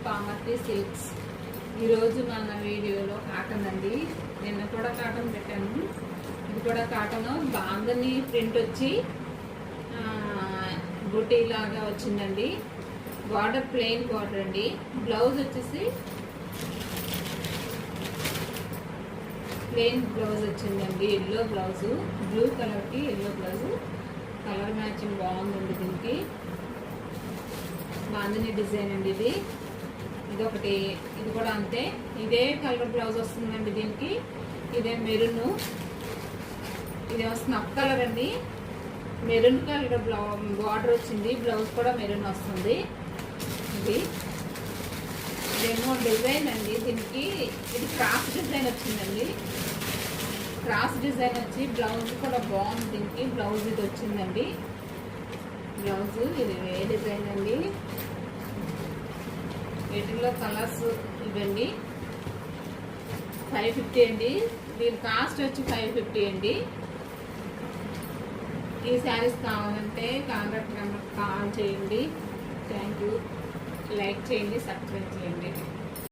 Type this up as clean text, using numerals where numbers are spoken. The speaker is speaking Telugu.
కామర్తి సిల్క్స్. ఈరోజు మన వీడియోలో కాటన్ అండి. నిన్న కూడా కాటన్ పెట్టాను, ఇది కూడా కాటన్. బాందని ప్రింట్ వచ్చి బుటీ లాగా వచ్చిందండి. బార్డర్ ప్లెయిన్ బార్డర్ అండి. బ్లౌజ్ వచ్చేసి ప్లెయిన్ బ్లౌజ్ వచ్చిందండి. ఎల్లో బ్లౌజు, బ్లూ కలర్కి ఎల్లో బ్లౌజు. కలర్ మ్యాచింగ్ బాగుందండి. దీనికి బాందని డిజైన్ అండి. ఇది ఒకటి, ఇది కూడా అంతే. ఇదే కలర్ బ్లౌజ్ వస్తుందండి దీనికి. ఇదే మెరూన్, ఇది స్నఫ్ కలర్ అండి. మెరూన్ కలర్ బార్డర్ వచ్చింది. బ్లౌజ్ కూడా మెరూన్ వస్తుంది. ఇదేమో డిజైన్ అండి. దీనికి ఇది క్రాస్ డిజైన్ వచ్చిందండి. క్రాస్ డిజైన్ వచ్చి బ్లౌజ్ కూడా బాగుంది. దీనికి బ్లౌజ్ ఇది వచ్చిందండి. బ్లౌజ్ ఇది ఏ డిజైన్ అండి. వీటిలో కలర్స్ ఇవండి. 550 అండి. దీని కాస్ట్ వచ్చి 550 అండి. ఈ శారీస్ కావాలంటే కాంటాక్ట్ నెంబర్ కాల్ చేయండి. Thank you. లైక్ చేయండి, సబ్స్క్రైబ్ చేయండి.